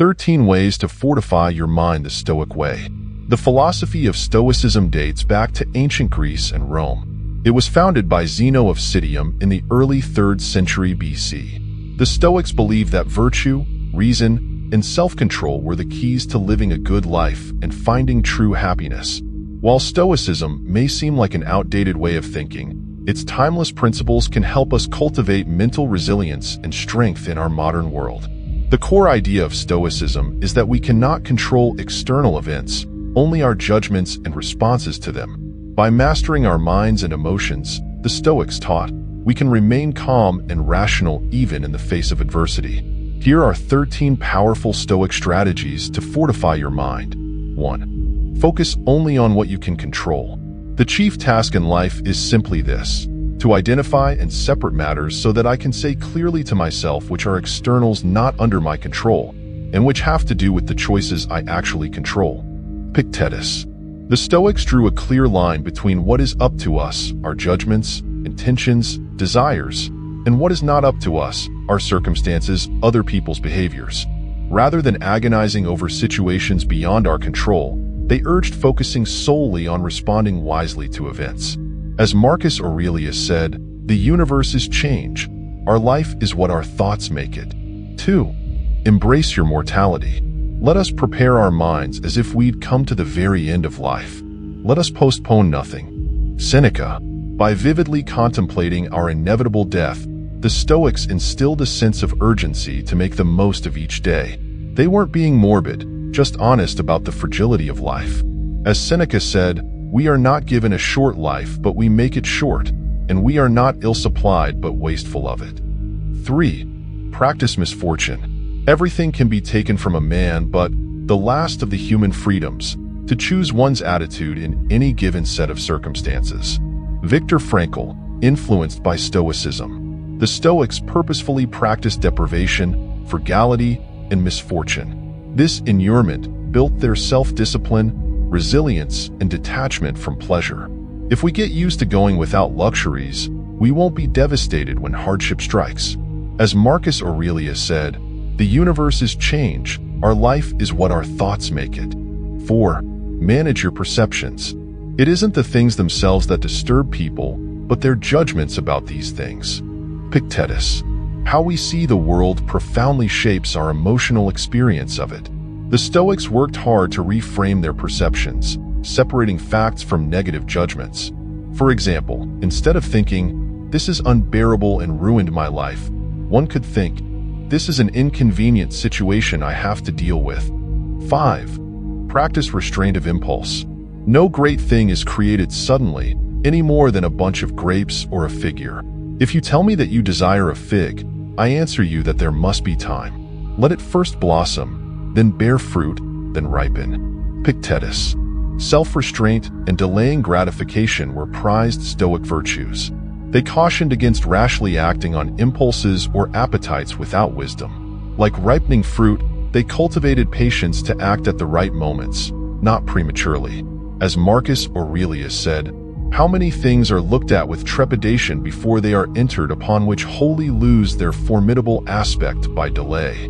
13 Ways to Fortify Your Mind the Stoic Way. The philosophy of Stoicism dates back to ancient Greece and Rome. It was founded by Zeno of Citium in the early 3rd century BC. The Stoics believed that virtue, reason, and self-control were the keys to living a good life and finding true happiness. While Stoicism may seem like an outdated way of thinking, its timeless principles can help us cultivate mental resilience and strength in our modern world. The core idea of Stoicism is that we cannot control external events, only our judgments and responses to them. By mastering our minds and emotions, the Stoics taught, we can remain calm and rational even in the face of adversity. Here are 13 powerful Stoic strategies to fortify your mind. 1. Focus only on what you can control. The chief task in life is simply this: to identify and separate matters so that I can say clearly to myself which are externals not under my control, and which have to do with the choices I actually control. Epictetus. The Stoics drew a clear line between what is up to us, our judgments, intentions, desires, and what is not up to us, our circumstances, other people's behaviors. Rather than agonizing over situations beyond our control, they urged focusing solely on responding wisely to events. As Marcus Aurelius said, the universe is change. Our life is what our thoughts make it. 2. Embrace your mortality. Let us prepare our minds as if we'd come to the very end of life. Let us postpone nothing. Seneca. By vividly contemplating our inevitable death, the Stoics instilled a sense of urgency to make the most of each day. They weren't being morbid, just honest about the fragility of life. As Seneca said, we are not given a short life, but we make it short, and we are not ill-supplied, but wasteful of it. 3. Practice misfortune. Everything can be taken from a man, but the last of the human freedoms, to choose one's attitude in any given set of circumstances. Viktor Frankl, influenced by Stoicism. The Stoics purposefully practiced deprivation, frugality, and misfortune. This inurement built their self-discipline, resilience, and detachment from pleasure. If we get used to going without luxuries, we won't be devastated when hardship strikes. As Marcus Aurelius said, the universe is change, our life is what our thoughts make it. 4. Manage your perceptions. It isn't the things themselves that disturb people, but their judgments about these things. Epictetus. How we see the world profoundly shapes our emotional experience of it. The Stoics worked hard to reframe their perceptions, separating facts from negative judgments. For example, instead of thinking, "This is unbearable and ruined my life," one could think, "This is an inconvenient situation I have to deal with." 5. Practice restraint of impulse. No great thing is created suddenly, any more than a bunch of grapes or a figure. If you tell me that you desire a fig, I answer you that there must be time. Let it first blossom, then bear fruit, then ripen. Epictetus. Self-restraint and delaying gratification were prized Stoic virtues. They cautioned against rashly acting on impulses or appetites without wisdom. Like ripening fruit, they cultivated patience to act at the right moments, not prematurely. As Marcus Aurelius said, how many things are looked at with trepidation before they are entered upon, which wholly lose their formidable aspect by delay.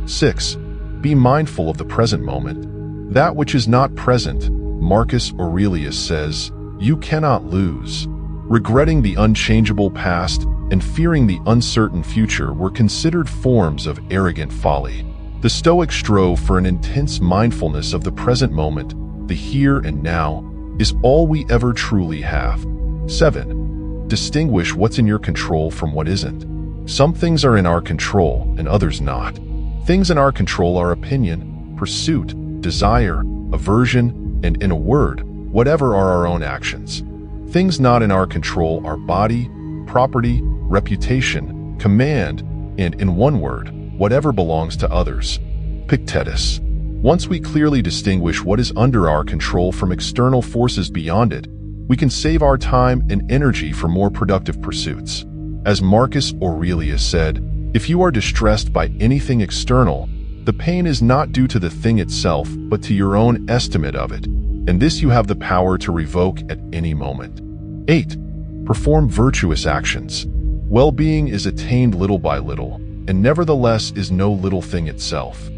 6. Be mindful of the present moment. That which is not present, Marcus Aurelius says, you cannot lose. Regretting the unchangeable past and fearing the uncertain future were considered forms of arrogant folly. The Stoics strove for an intense mindfulness of the present moment. The here and now is all we ever truly have. 7. Distinguish what's in your control from what isn't. Some things are in our control and others not. Things in our control are opinion, pursuit, desire, aversion, and in a word, whatever are our own actions. Things not in our control are body, property, reputation, command, and in one word, whatever belongs to others. Epictetus. Once we clearly distinguish what is under our control from external forces beyond it, we can save our time and energy for more productive pursuits. As Marcus Aurelius said, if you are distressed by anything external, the pain is not due to the thing itself, but to your own estimate of it, and this you have the power to revoke at any moment. 8. Perform virtuous actions. Well-being is attained little by little, and nevertheless is no little thing itself.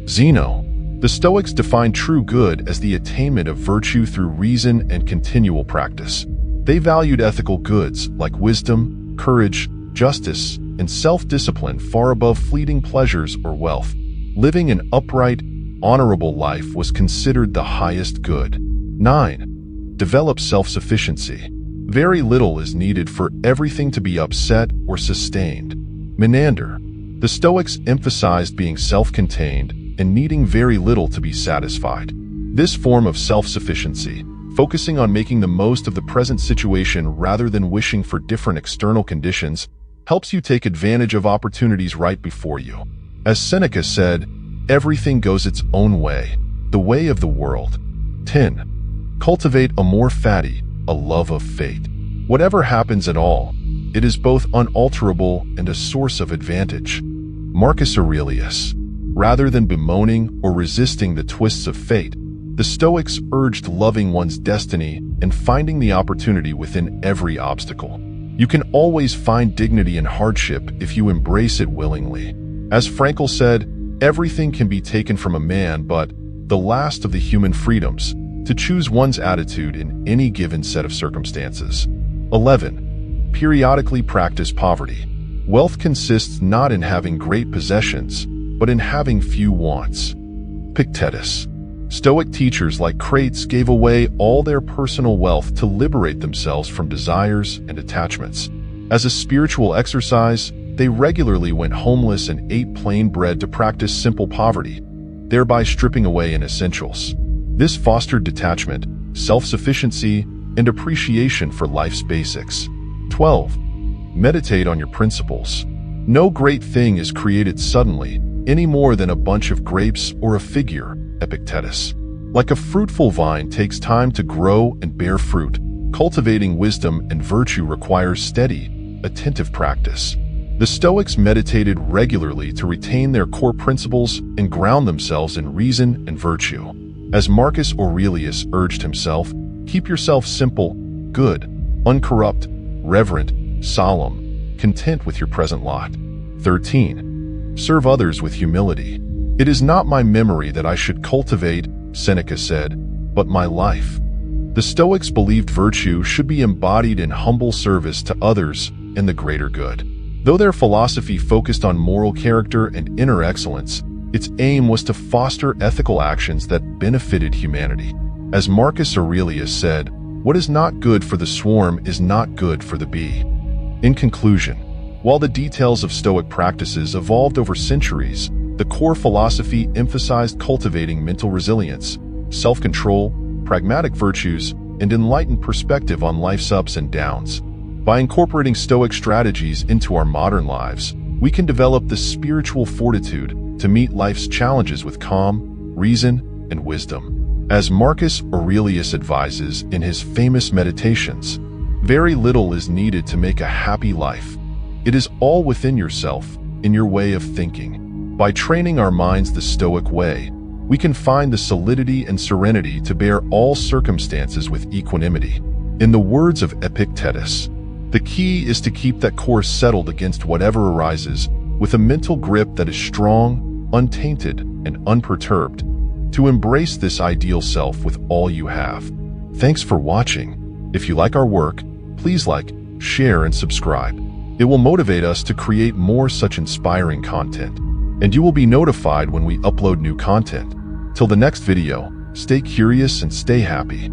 Zeno. The Stoics defined true good as the attainment of virtue through reason and continual practice. They valued ethical goods like wisdom, courage, justice, and self-discipline far above fleeting pleasures or wealth. Living an upright, honorable life was considered the highest good. 9. Develop self-sufficiency. Very little is needed for everything to be upset or sustained. Menander. The Stoics emphasized being self-contained and needing very little to be satisfied. This form of self-sufficiency, focusing on making the most of the present situation rather than wishing for different external conditions, helps you take advantage of opportunities right before you. As Seneca said, everything goes its own way, the way of the world. 10. Cultivate amor fati, a love of fate. Whatever happens at all, it is both unalterable and a source of advantage. Marcus Aurelius. Rather than bemoaning or resisting the twists of fate, the Stoics urged loving one's destiny and finding the opportunity within every obstacle. You can always find dignity in hardship if you embrace it willingly. As Frankl said, everything can be taken from a man but the last of the human freedoms, to choose one's attitude in any given set of circumstances. 11. Periodically practice poverty. Wealth consists not in having great possessions, but in having few wants. Epictetus. Stoic teachers like Crates gave away all their personal wealth to liberate themselves from desires and attachments. As a spiritual exercise, they regularly went homeless and ate plain bread to practice simple poverty, thereby stripping away essentials. This fostered detachment, self-sufficiency, and appreciation for life's basics. 12. Meditate on your principles. No great thing is created suddenly, any more than a bunch of grapes or a figure, Epictetus. Like a fruitful vine takes time to grow and bear fruit, cultivating wisdom and virtue requires steady, attentive practice. The Stoics meditated regularly to retain their core principles and ground themselves in reason and virtue. As Marcus Aurelius urged himself, keep yourself simple, good, uncorrupt, reverent, solemn, content with your present lot. 13. Serve others with humility. It is not my memory that I should cultivate, Seneca said, but my life. The Stoics believed virtue should be embodied in humble service to others and the greater good. Though their philosophy focused on moral character and inner excellence, its aim was to foster ethical actions that benefited humanity. As Marcus Aurelius said, what is not good for the swarm is not good for the bee. In conclusion, while the details of Stoic practices evolved over centuries, the core philosophy emphasized cultivating mental resilience, self-control, pragmatic virtues, and enlightened perspective on life's ups and downs. By incorporating Stoic strategies into our modern lives, we can develop the spiritual fortitude to meet life's challenges with calm, reason, and wisdom. As Marcus Aurelius advises in his famous Meditations, very little is needed to make a happy life. It is all within yourself, in your way of thinking. By training our minds the Stoic way, we can find the solidity and serenity to bear all circumstances with equanimity. In the words of Epictetus, the key is to keep that course settled against whatever arises, with a mental grip that is strong, untainted, and unperturbed, to embrace this ideal self with all you have. Thanks for watching. If you like our work, please like, share, and subscribe. It will motivate us to create more such inspiring content, and you will be notified when we upload new content. Till the next video, stay curious and stay happy.